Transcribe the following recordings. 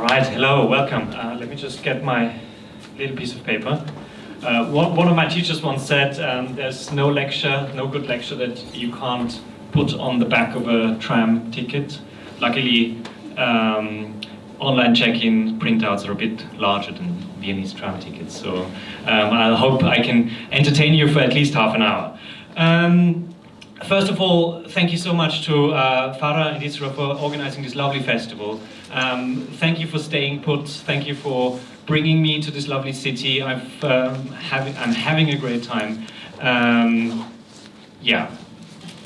right, hello, welcome. Let me just get my little piece of paper. One of my teachers once said, there's no lecture, no good lecture that you can't put on the back of a tram ticket. Luckily, online check-in printouts are a bit larger than Viennese tram tickets, so I hope I can entertain you for at least half an hour. First of all, thank you so much to Farah and Isra for organizing this lovely festival. Thank you for staying put. Thank you for bringing me to this lovely city. I'm having a great time. Yeah,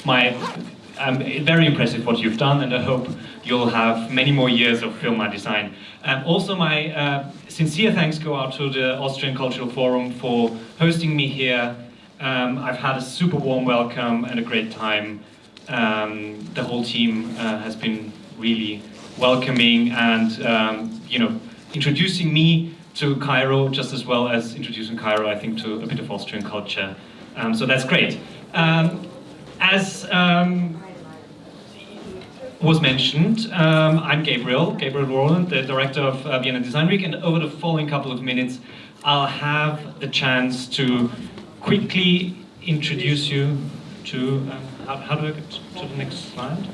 very impressive what you've done, and I hope you'll have many more years of film art design. Also, my sincere thanks go out to the Austrian Cultural Forum for hosting me here. I've had a super warm welcome and a great time. The whole team has been really welcoming and introducing me to Cairo just as well as introducing Cairo, I think, to a bit of Austrian culture. So that's great. As was mentioned, I'm Gabriel Roland, the director of Vienna Design Week, and over the following couple of minutes I'll have the chance to quickly introduce you to, how do I get to the next slide?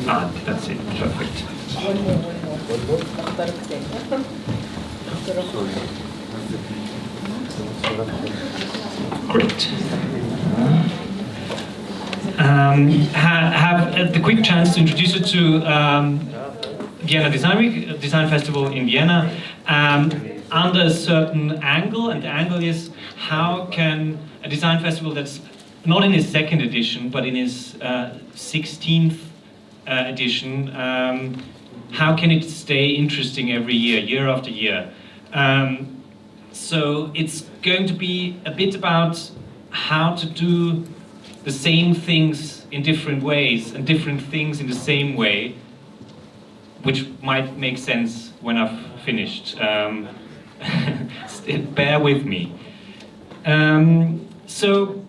Ah, that's it, perfect. Great. Have the quick chance to introduce you to Vienna Design Week, Design Festival in Vienna, under a certain angle, and the angle is how can a design festival that's not in its second edition, but in its 16th edition, how can it stay interesting every year, year after year? So it's going to be a bit about how to do the same things in different ways and different things in the same way, which might make sense when I've finished. Bear with me. So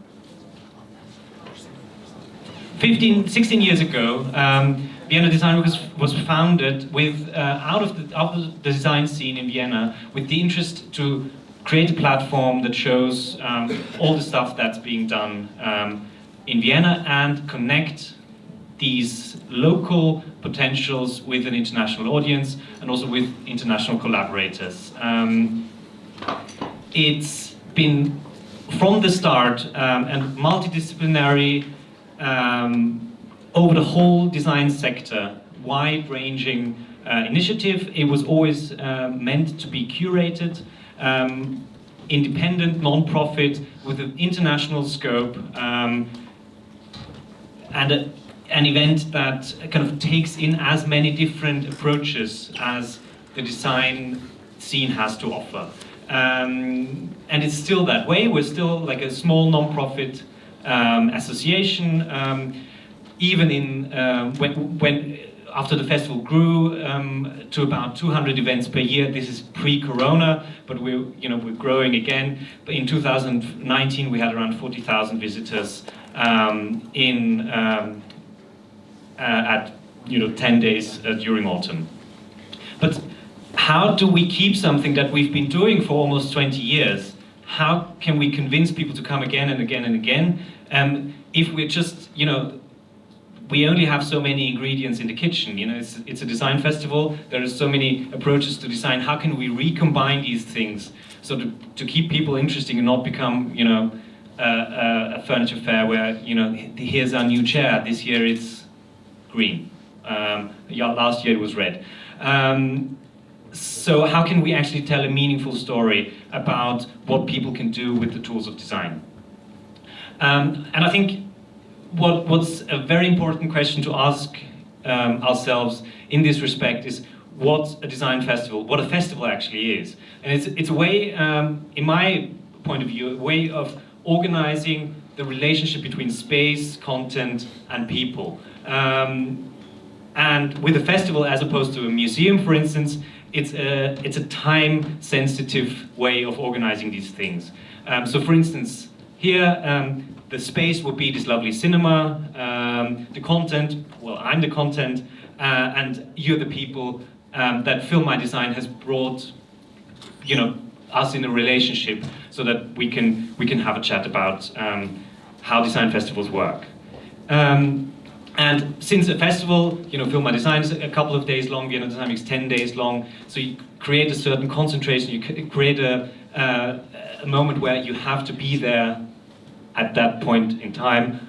16 years ago, Vienna Design Week was founded with, out of the design scene in Vienna, with the interest to create a platform that shows all the stuff that's being done in Vienna and connect these local potentials with an international audience and also with international collaborators. It's been, from the start, and multidisciplinary over the whole design sector, wide-ranging initiative. It was always meant to be curated, independent, non-profit, with an international scope, and an event that kind of takes in as many different approaches as the design scene has to offer. And it's still that way. We're still like a small non-profit association. Even in when after the festival grew to about 200 events per year. This is pre-corona, but we're growing again. But in 2019 we had around 40,000 visitors at 10 days during autumn. But how do we keep something that we've been doing for almost 20 years? How can we convince people to come again and again and again? If we're just, we only have so many ingredients in the kitchen. It's a design festival. There are so many approaches to design. How can we recombine these things so to keep people interested and not become, a furniture fair where, here's our new chair. This year it's green. Last year it was red. So how can we actually tell a meaningful story about what people can do with the tools of design? And I think what's a very important question to ask ourselves in this respect is what a design festival, what a festival actually is. And it's a way, in my point of view, a way of organizing the relationship between space, content, and people. And with a festival, as opposed to a museum, for instance, it's a time-sensitive way of organizing these things. So, for instance, here the space would be this lovely cinema, the content, well, I'm the content, and you're the people that Film My Design has brought, you know, us in a relationship so that we can have a chat about how design festivals work. And since a festival, you know, Film My Design is a couple of days long, Vienna Design is 10 days long, so you create a certain concentration, you create a moment where you have to be there at that point in time.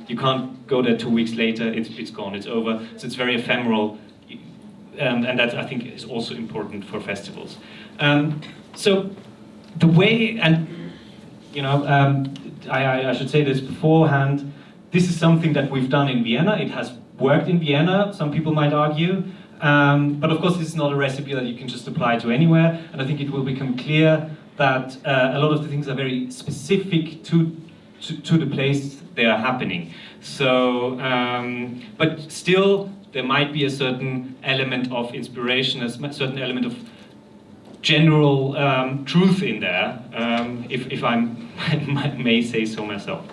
You can't go there 2 weeks later, it's gone, it's over, so it's very ephemeral, and that I think is also important for festivals. So the way, and you know, I should say this beforehand, this is something that we've done in Vienna. It has worked in Vienna, some people might argue, but of course this is not a recipe that you can just apply to anywhere, and I think it will become clear that a lot of the things are very specific to the place they are happening. So, but still there might be a certain element of inspiration, a certain element of general truth in there, if I may say so myself.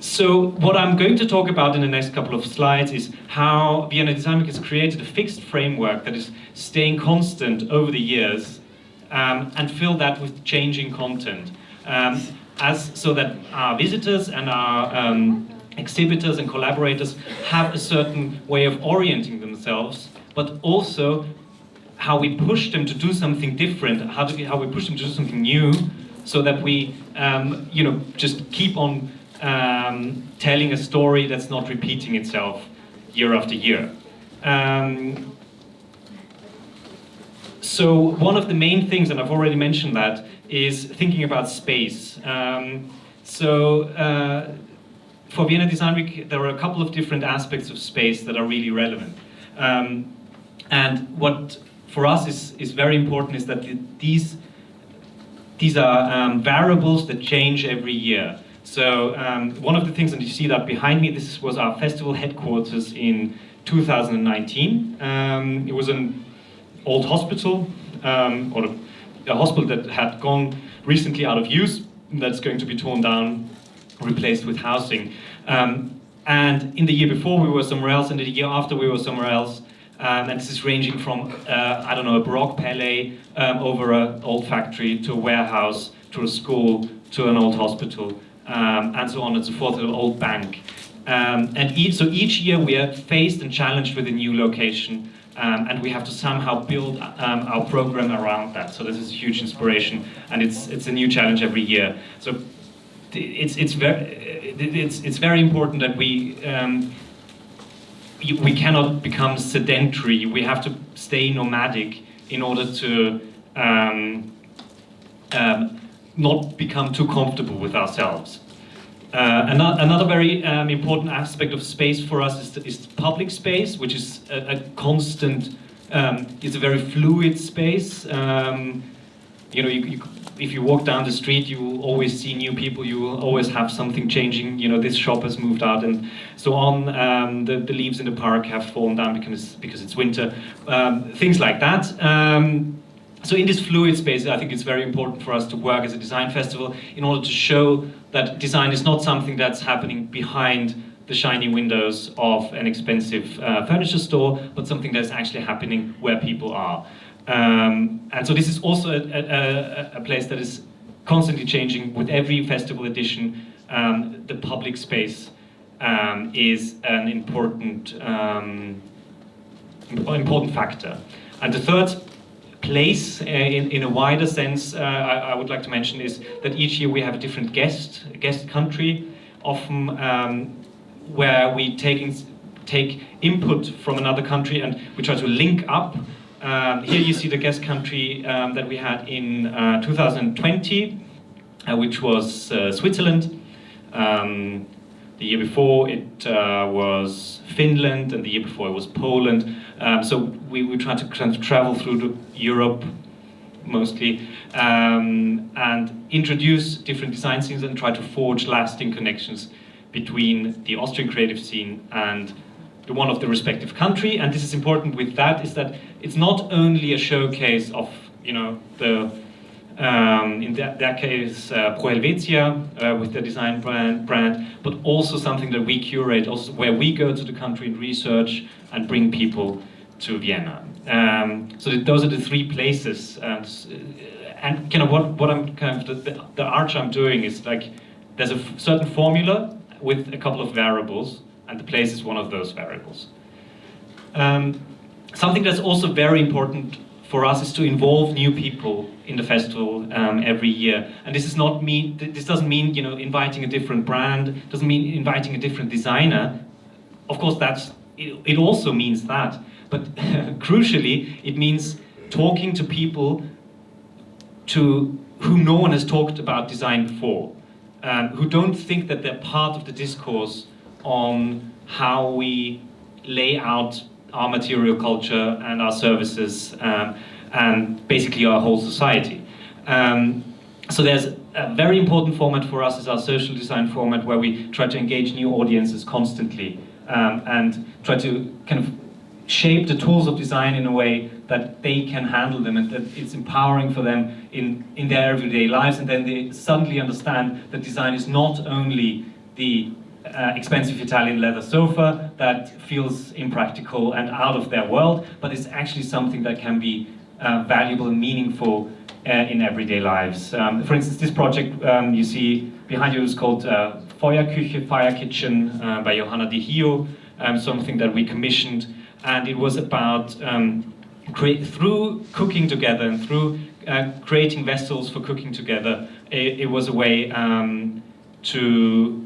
So what I'm going to talk about in the next couple of slides is how Vienna Design Week has created a fixed framework that is staying constant over the years and fill that with changing content. So that our visitors and our exhibitors and collaborators have a certain way of orienting themselves, but also how we push them to do something different, how we push them to do something new, so that we you know, just keep on telling a story that's not repeating itself year after year. So one of the main things, and I've already mentioned that, is thinking about space. For Vienna Design Week, there are a couple of different aspects of space that are really relevant. And what for us is very important is that these are variables that change every year. So one of the things, and you see that behind me, this was our festival headquarters in 2019. It was an old hospital, or a hospital that had gone recently out of use, that's going to be torn down, replaced with housing. And in the year before we were somewhere else, and the year after we were somewhere else. And this is ranging from, I don't know, a Baroque palais over an old factory to a warehouse, to a school, to an old hospital, and so on and so forth, to an old bank. So each year we are faced and challenged with a new location, and we have to somehow build our program around that. So this is a huge inspiration, and it's a new challenge every year. So it's very important that we cannot become sedentary. We have to stay nomadic in order to not become too comfortable with ourselves. Another very important aspect of space for us is public space, which is a constant, it's a very fluid space. You know, if you walk down the street, you will always see new people, you will always have something changing, you know, this shop has moved out and so on, the leaves in the park have fallen down because it's winter, things like that. So in this fluid space, I think it's very important for us to work as a design festival in order to show that design is not something that's happening behind the shiny windows of an expensive furniture store, but something that's actually happening where people are. And so this is also a place that is constantly changing with every festival edition. The public space is an important factor. And the third place, in a wider sense, I would like to mention is that each year we have a different guest country, often where we take input from another country and we try to link up. Here you see the guest country that we had in 2020, which was Switzerland. The year before it was Finland, and the year before it was Poland. So we try to kind of travel through Europe mostly and introduce different design scenes and try to forge lasting connections between the Austrian creative scene and the one of the respective country. And this is important with that, is that it's not only a showcase of, you know, the In that case, Pro Helvetia with their design brand, but also something that we curate, also where we go to the country and research and bring people to Vienna. So those are the three places. And kind of what I'm kind of the arch I'm doing is like there's a certain formula with a couple of variables, and the place is one of those variables. Something that's also very important for us is to involve new people in the festival every year, and this doesn't mean inviting a different brand, doesn't mean inviting a different designer. Of course, it also means that, but crucially, it means talking to people who no one has talked about design before, who don't think that they're part of the discourse on how we lay out our material culture and our services and basically our whole society. So there's a very important format for us is our social design format, where we try to engage new audiences constantly and try to kind of shape the tools of design in a way that they can handle them and that it's empowering for them in their everyday lives, and then they suddenly understand that design is not only the expensive Italian leather sofa that feels impractical and out of their world, but it's actually something that can be valuable and meaningful in everyday lives. For instance, this project you see behind you is called Feuerküche, Fire Kitchen by Johanna Di Hio, something that we commissioned, and it was about through cooking together and through creating vessels for cooking together, it was a way to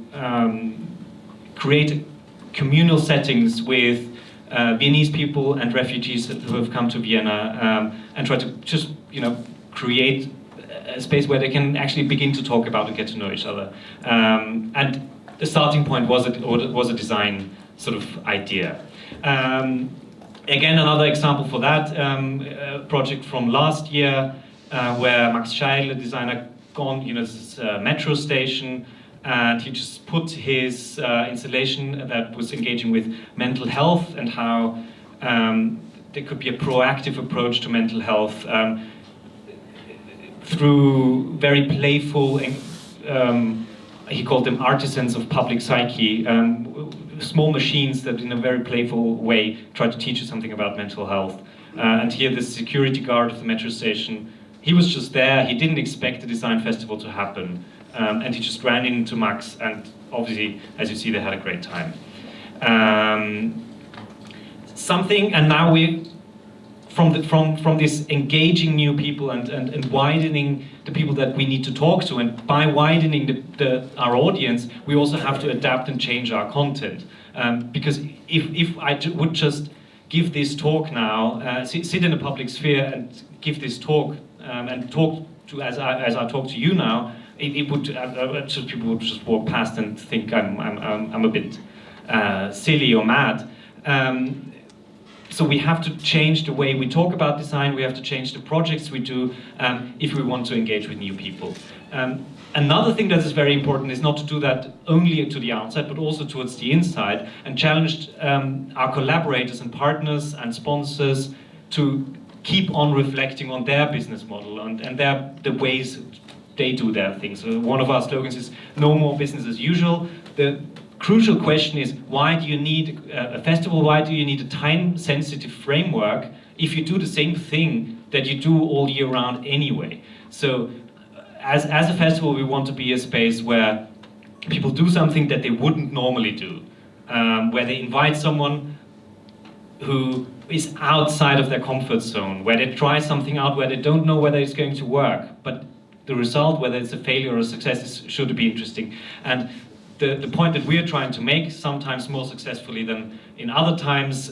create communal settings with Viennese people and refugees who have come to Vienna, and try to just create a space where they can actually begin to talk about and get to know each other. And the starting point was a design sort of idea. Again, another example for that project from last year, where Max Scheil, a designer, gone this metro station, and he just put his installation that was engaging with mental health and how there could be a proactive approach to mental health through very playful, he called them artisans of public psyche, small machines that in a very playful way try to teach you something about mental health. And here the security guard of the metro station, he was just there, he didn't expect the design festival to happen. And he just ran into Max, and obviously, as you see, they had a great time. And now we, from this engaging new people and widening the people that we need to talk to, and by widening our audience, we also have to adapt and change our content. Because if I would just give this talk now, sit in a public sphere and give this talk and talk to as I talk to you now, it would people would just walk past and think I'm a bit silly or mad. So we have to change the way we talk about design. We have to change the projects we do if we want to engage with new people. Another thing that is very important is not to do that only to the outside, but also towards the inside, and challenge our collaborators and partners and sponsors to keep on reflecting on their business model and the ways they do their things. So one of our slogans is no more business as usual. The crucial question is, why do you need a festival? Why do you need a time-sensitive framework if you do the same thing that you do all year round anyway? So as a festival, we want to be a space where people do something that they wouldn't normally do, where they invite someone who is outside of their comfort zone, where they try something out where they don't know whether it's going to work, but the result, whether it's a failure or a success, should be interesting. And the point that we're trying to make, sometimes more successfully than in other times,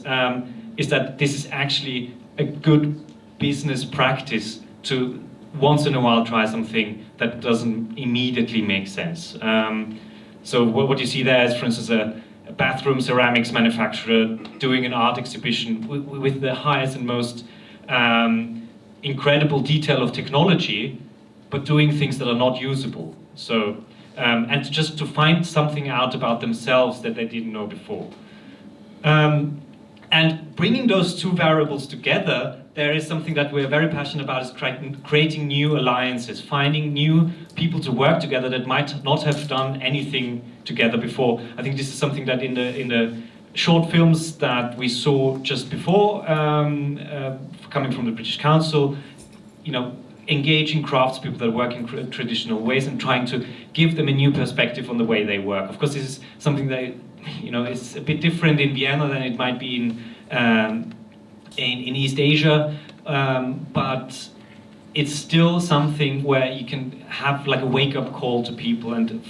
is that this is actually a good business practice to once in a while try something that doesn't immediately make sense. So what you see there is, for instance, a bathroom ceramics manufacturer doing an art exhibition with the highest and most incredible detail of technology, but doing things that are not usable. So, and just to find something out about themselves that they didn't know before. And And bringing those two variables together, there is something that we're very passionate about, is creating new alliances, finding new people to work together that might not have done anything together before. I think this is something that in the short films that we saw just before, coming from the British Council, engaging craftspeople that work in traditional ways and trying to give them a new perspective on the way they work. Of course, this is something that is a bit different in Vienna than it might be in East Asia, but it's still something where you can have like a wake-up call to people and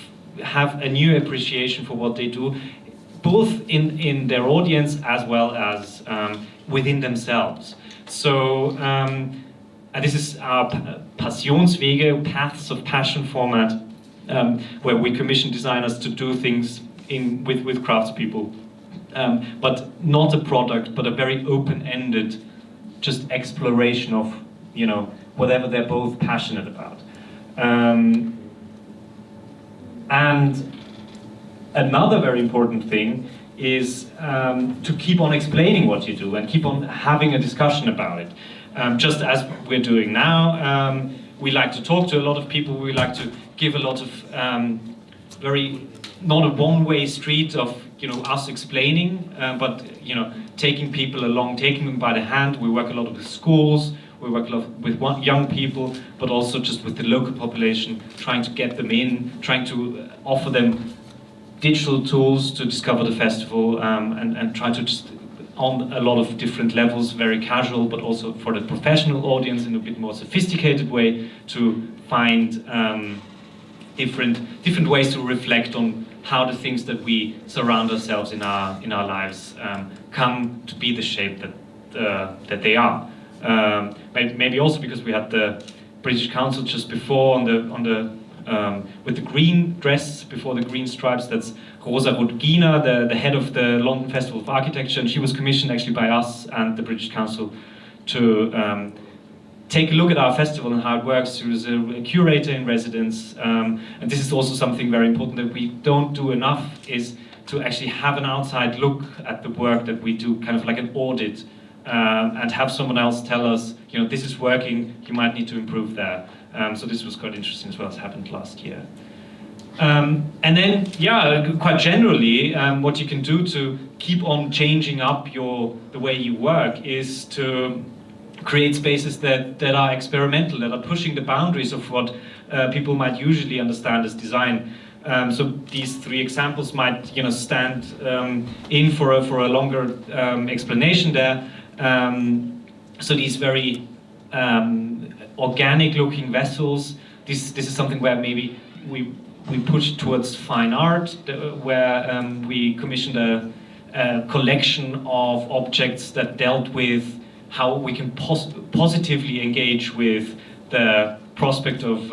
have a new appreciation for what they do, both in their audience as well as within themselves. So, and this is our Passionswege, Paths of Passion format, where we commission designers to do things with craftspeople, but not a product, but a very open-ended, just exploration of whatever they're both passionate about. And another very important thing is to keep on explaining what you do and keep on having a discussion about it. Just as we're doing now, we like to talk to a lot of people. We like to give a lot of not a one-way street of us explaining, but taking people along, taking them by the hand. We work a lot with schools. We work a lot with young people, but also just with the local population, trying to get them in, trying to offer them digital tools to discover the festival, and try to just, on a lot of different levels, very casual, but also for the professional audience in a bit more sophisticated way, to find different ways to reflect on how the things that we surround ourselves in our lives come to be the shape that they are. Maybe also because we had the British Council just before with the green dress, before the green stripes. That's Rosa Rudgina, the head of the London Festival of Architecture, and she was commissioned actually by us and the British Council to take a look at our festival and how it works. She was a curator in residence, and this is also something very important that we don't do enough, is to actually have an outside look at the work that we do, kind of like an audit, and have someone else tell us, this is working, you might need to improve there. So this was quite interesting as well. It happened last year. And then, quite generally, what you can do to keep on changing up the way you work is to create spaces that are experimental, that are pushing the boundaries of what people might usually understand as design. So these three examples might, stand in for a longer explanation there. So these very organic-looking vessels. This is something where maybe we push towards fine art, where we commissioned a collection of objects that dealt with how we can positively engage with the prospect of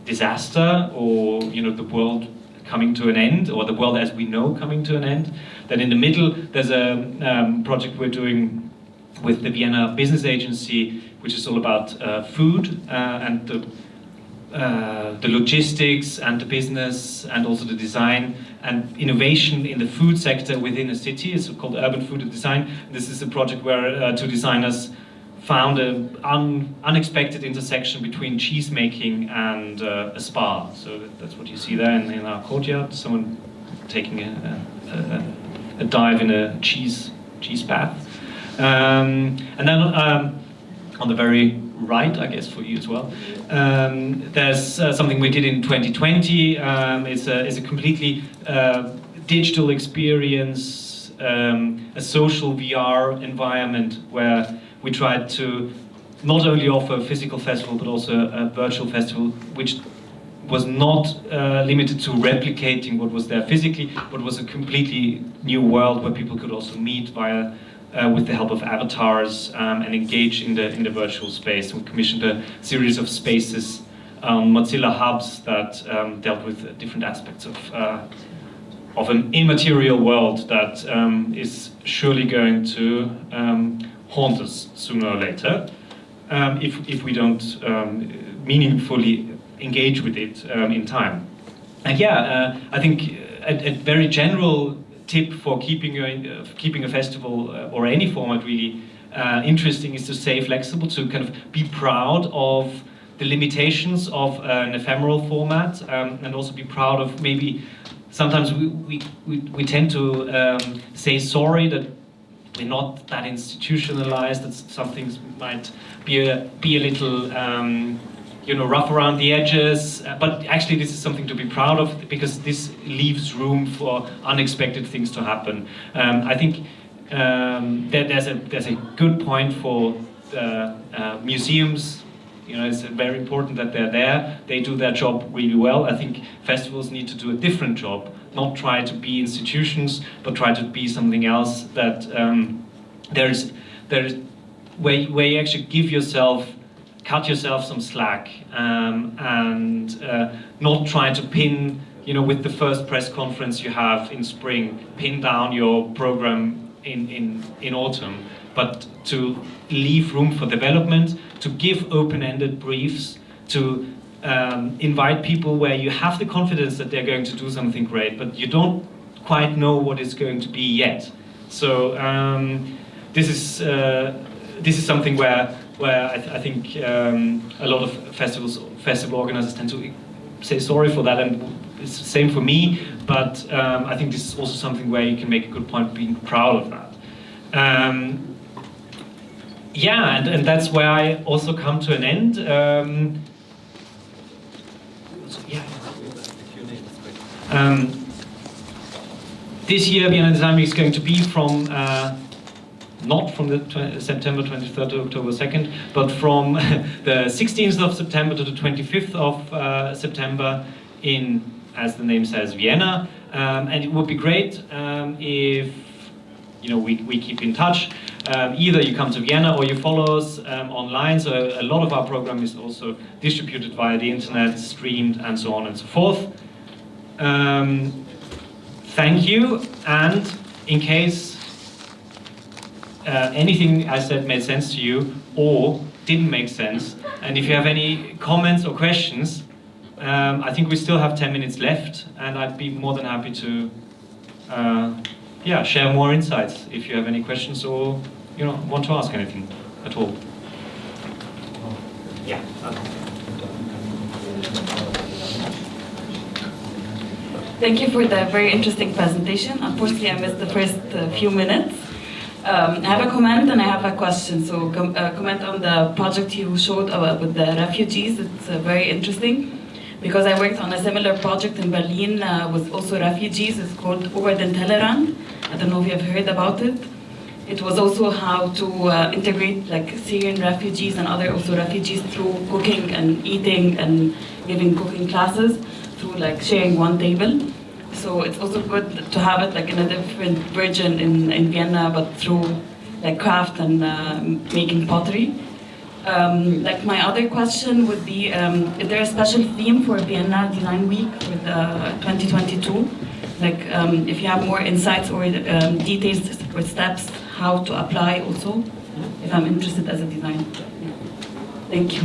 disaster, or the world coming to an end, or the world as we know coming to an end. Then in the middle, there's a project we're doing with the Vienna Business Agency, which is all about food and the logistics and the business and also the design and innovation in the food sector within a city. It's called Urban Food and Design. This is a project where two designers found an unexpected intersection between cheese making and a spa. So that's what you see there in our courtyard. Someone taking a dive in a cheese bath. And then on the very right, I guess for you as well, there's something we did in 2020. It's a completely digital experience, a social VR environment where we tried to not only offer a physical festival but also a virtual festival, which was not limited to replicating what was there physically, but was a completely new world where people could also meet via with the help of avatars and engage in the virtual space. We commissioned a series of spaces, Mozilla hubs that dealt with different aspects of an immaterial world that is surely going to haunt us sooner or later if we don't meaningfully engage with it in time. And I think a very general tip for keeping a festival or any format really interesting is to stay flexible, to kind of be proud of the limitations of an ephemeral format, and also be proud of maybe sometimes we tend to say sorry that we're not that institutionalized, that some things might be a little rough around the edges, but actually this is something to be proud of, because this leaves room for unexpected things to happen. I think there's a good point for museums. It's very important that they're there. They do their job really well. I think festivals need to do a different job, not try to be institutions, but try to be something else. That there's where you actually cut yourself some slack, and not try to pin, with the first press conference you have in spring, pin down your program in autumn, but to leave room for development, to give open-ended briefs, to invite people where you have the confidence that they're going to do something great, but you don't quite know what it's going to be yet. So this is something where I think a lot of festival organizers tend to say sorry for that, and it's the same for me. But I think this is also something where you can make a good point being proud of that. And that's where I also come to an end. This year, Vienna Design Week is going to be from not from the September 23rd to October 2nd, but from the 16th of September to the 25th of September in, as the name says, Vienna. And it would be great if we keep in touch. Either you come to Vienna or you follow us online. So a lot of our program is also distributed via the internet, streamed, and so on and so forth. Thank you, and in case anything I said made sense to you or didn't make sense, and if you have any comments or questions, I think we still have 10 minutes left, and I'd be more than happy to share more insights if you have any questions or want to ask anything at all. Yeah. Thank you for the very interesting presentation. Unfortunately, I missed the first few minutes. I have a comment and I have a question. So, comment on the project you showed with the refugees. It's very interesting, because I worked on a similar project in Berlin with also refugees. It's called Over den Tellerrand. I don't know if you have heard about it. It was also how to integrate like Syrian refugees and other also refugees through cooking and eating and giving cooking classes through like sharing one table. So it's also good to have it like in a different version in Vienna, but through like craft and making pottery. Like my other question would be, is there a special theme for Vienna Design Week with 2022? Like if you have more insights or details or steps how to apply also, if I'm interested as a designer. Thank you.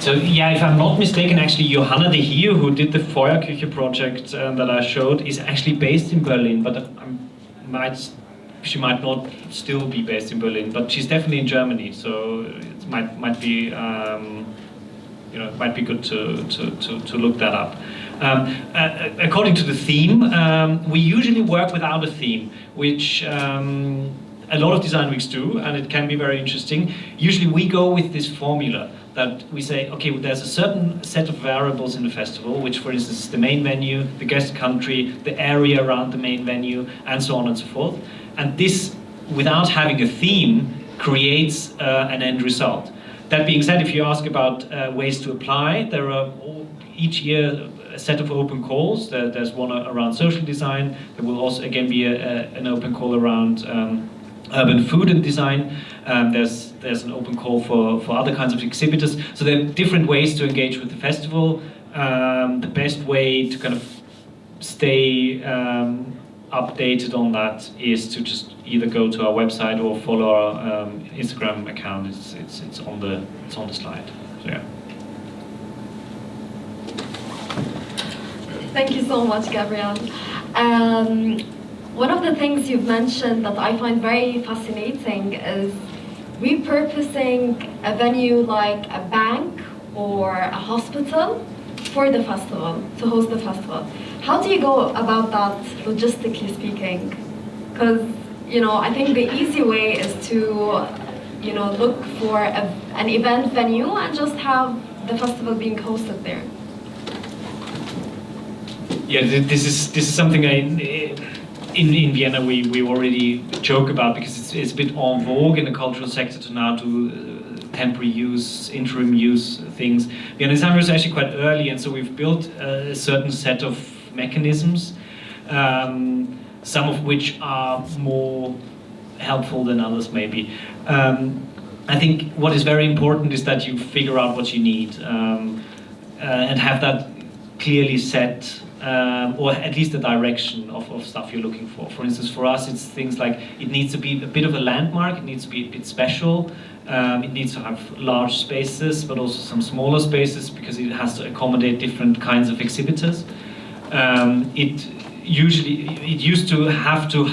So yeah, if I'm not mistaken, actually Johanna de Heer, who did the Feuerküche project that I showed, is actually based in Berlin, but she might not still be based in Berlin, but she's definitely in Germany, so it might be it might be good to look that up. According to the theme, we usually work without a theme, which a lot of design weeks do, and it can be very interesting. Usually we go with this formula that we say, okay, there's a certain set of variables in the festival, which for instance is the main venue, the guest country, the area around the main venue, and so on and so forth. And this, without having a theme, creates an end result. That being said, if you ask about ways to apply, there are each year a set of open calls. There's one around social design. There will also again be an open call around urban food and design. There's an open call for other kinds of exhibitors. So there are different ways to engage with the festival. The best way to kind of stay updated on that is to just either go to our website or follow our Instagram account. It's on the slide. So yeah. Thank you so much, Gabriel. One of the things you've mentioned that I find very fascinating is repurposing a venue like a bank or a hospital for the festival, to host the festival. How do you go about that, logistically speaking? Because, I think the easy way is to, look for an event venue and just have the festival being hosted there. Yeah, this is something in Vienna we already joke about, because it's a bit en vogue in the cultural sector to now do temporary use, interim use things. Vienna Design was actually quite early, and so we've built a certain set of mechanisms, some of which are more helpful than others maybe. I think what is very important is that you figure out what you need and have that clearly set, or at least the direction of stuff you're looking for. For instance, for us, it's things like it needs to be a bit of a landmark, it needs to be a bit special, it needs to have large spaces, but also some smaller spaces, because it has to accommodate different kinds of exhibitors. It used to have to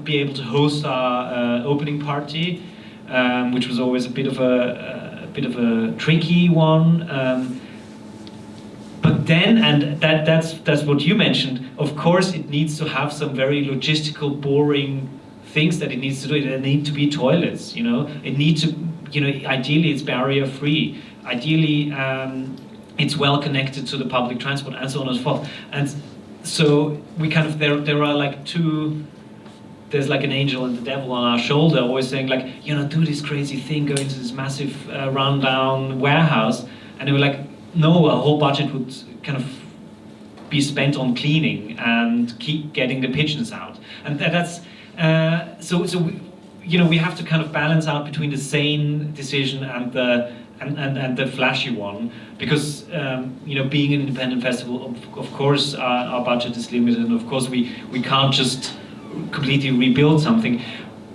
be able to host our opening party, which was always a bit of a tricky one. But then, and that's what you mentioned, of course it needs to have some very logistical, boring things that it needs to do. It need to be toilets, It needs to, ideally it's barrier free. Ideally, it's well connected to the public transport, and so on and so forth. And so we kind of, there are like there's like an angel and the devil on our shoulder, always saying like, do this crazy thing, go into this massive rundown warehouse. And they were like, no, a whole budget would kind of be spent on cleaning and keep getting the pigeons out. And that's, so we have to kind of balance out between the sane decision and the flashy one, because being an independent festival, of course our budget is limited, and of course we can't just completely rebuild something.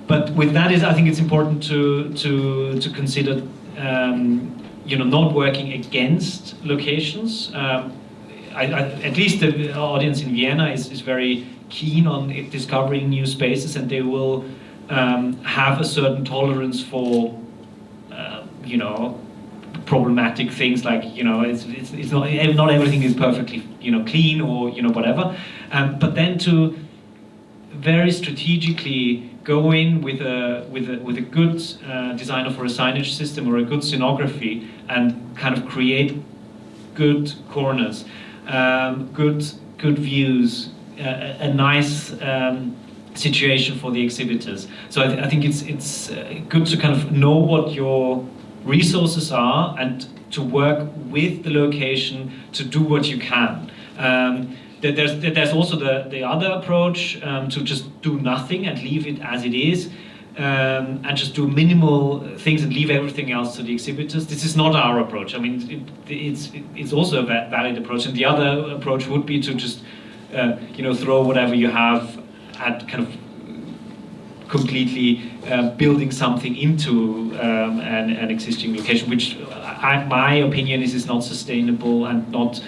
But with that, I think it's important to consider not working against locations. At least the audience in Vienna is very keen on discovering new spaces, and they will have a certain tolerance for problematic things, like it's not everything is perfectly clean or whatever, but then to very strategically go in with a good designer for a signage system or a good scenography, and kind of create good corners, good views, a nice situation for the exhibitors. So I think it's good to kind of know what your resources are and to work with the location to do what you can. There's also the other approach, to just do nothing and leave it as it is, and just do minimal things and leave everything else to the exhibitors. This is not our approach. I mean, it's also a valid approach, and the other approach would be to just throw whatever you have at kind of completely building something into an existing location, which my opinion is not sustainable and not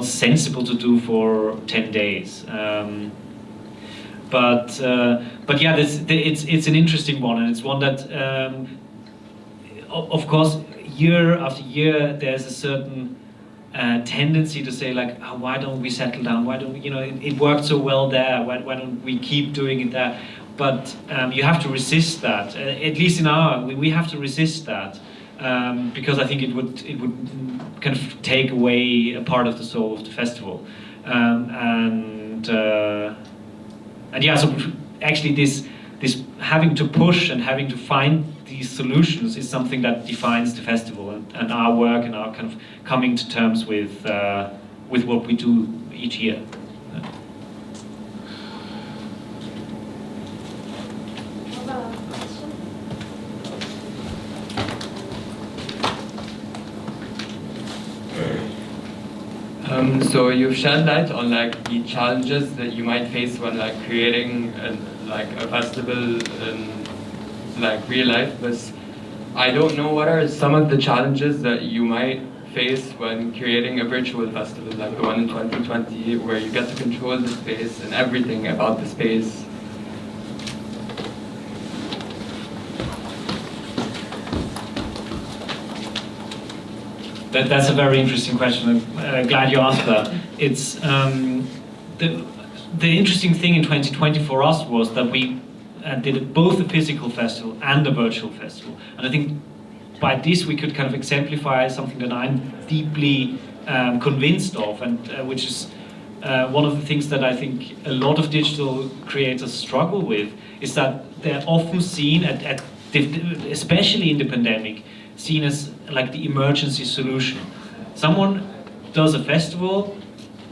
sensible to do for 10 days. But yeah, it's an interesting one, and it's one that, of course, year after year, there's a certain tendency to say like, oh, why don't we settle down? Why don't it worked so well there? Why don't we keep doing it there? But you have to resist that. At least in we have to resist that. Because I think it would kind of take away a part of the soul of the festival, and yeah. So actually, this having to push and having to find these solutions is something that defines the festival and our work and our kind of coming to terms with what we do each year. So you've shed light on like the challenges that you might face when like creating a festival in like real life, but I don't know what are some of the challenges that you might face when creating a virtual festival like the one in 2020, where you get to control the space and everything about the space? That's a very interesting question. I'm glad you asked that. It's the interesting thing in 2020 for us was that we did both a physical festival and a virtual festival, and I think by this we could kind of exemplify something that I'm deeply convinced of, and which is one of the things that I think a lot of digital creators struggle with, is that they're often seen especially in the pandemic, seen as like the emergency solution. Someone does a festival,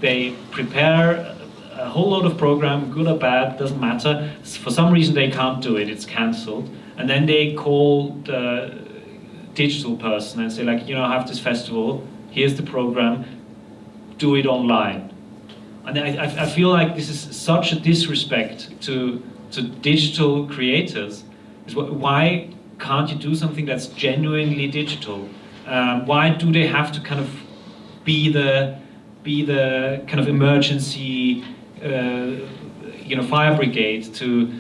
they prepare a whole lot of program, good or bad, doesn't matter. For some reason they can't do it, it's cancelled. And then they call the digital person and say like, you know, I have this festival, here's the program, do it online. And I feel like this is such a disrespect to digital creators. Why can't you do something that's genuinely digital? Why do they have to kind of be the kind of emergency fire brigade to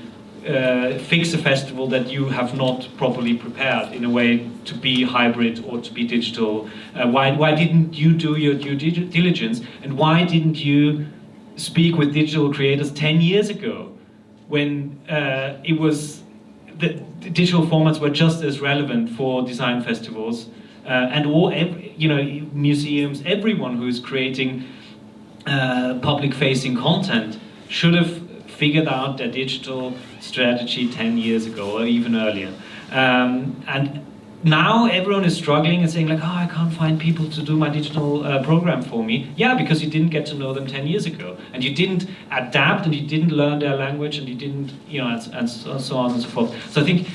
fix a festival that you have not properly prepared in a way to be hybrid or to be digital? Why didn't you do your due diligence, and why didn't you speak with digital creators 10 years ago when it was the digital formats were just as relevant for design festivals and museums? Everyone who is creating public-facing content should have figured out their digital strategy 10 years ago or even earlier. And now everyone is struggling and saying like, oh, I can't find people to do my digital program for me. Yeah, because you didn't get to know them 10 years ago, and you didn't adapt, and you didn't learn their language, and you didn't, and so on and so forth. So I think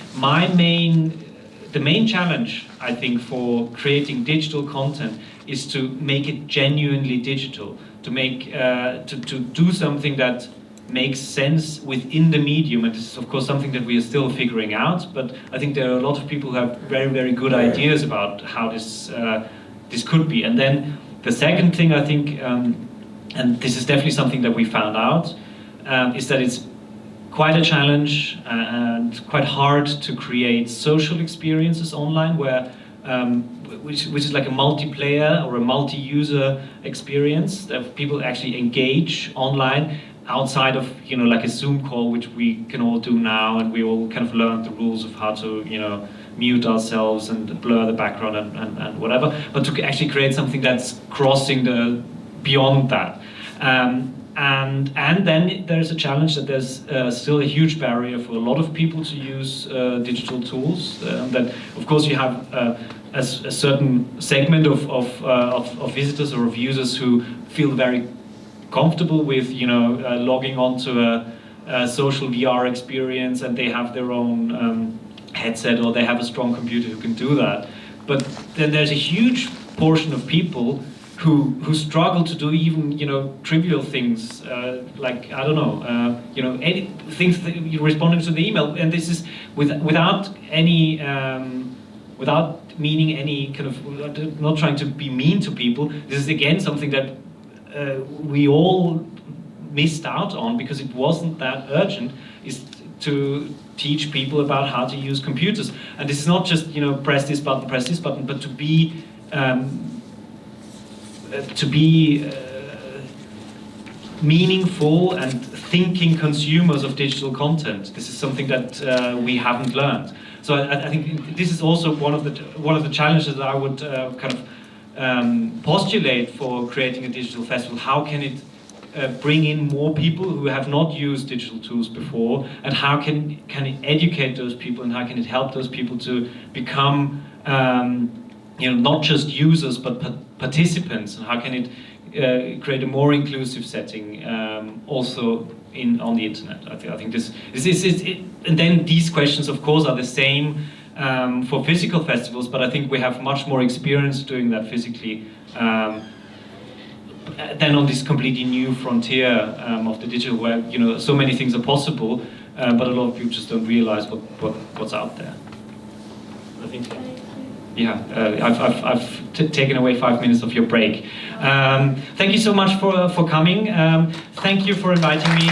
the main challenge, I think, for creating digital content is to make it genuinely digital, to make to do something that makes sense within the medium. And this is of course something that we are still figuring out, but I think there are a lot of people who have very, very good ideas about how this could be. And then the second thing I think, and this is definitely something that we found out, is that it's quite a challenge and quite hard to create social experiences online where which is like a multiplayer or a multi-user experience that people actually engage online outside of like a Zoom call, which we can all do now, and we all kind of learned the rules of how to mute ourselves and blur the background and whatever, but to actually create something that's crossing beyond that. And then there's a challenge that there's still a huge barrier for a lot of people to use digital tools. That of course you have a certain segment of visitors or of users who feel very comfortable with logging onto a social VR experience, and they have their own headset, or they have a strong computer who can do that. But then there's a huge portion of people who struggle to do even trivial things like I don't know any things that you're responding to the email, and this is without any without meaning any kind of, not trying to be mean to people. This is again something that we all missed out on because it wasn't that urgent, is to teach people about how to use computers. And this is not just press this button, but to be meaningful and thinking consumers of digital content. This is something that we haven't learned. So I think this is also one of the challenges that I would kind of postulate for creating a digital festival. How can it bring in more people who have not used digital tools before, and how can it educate those people, and how can it help those people to become not just users but participants, and how can it create a more inclusive setting also on the internet. I think this is it. And then these questions of course are the same for physical festivals, but I think we have much more experience doing that physically than on this completely new frontier of the digital, where so many things are possible, but a lot of people just don't realize what's out there. I think. I've taken away 5 minutes of your break. Thank you so much for coming. Thank you for inviting me.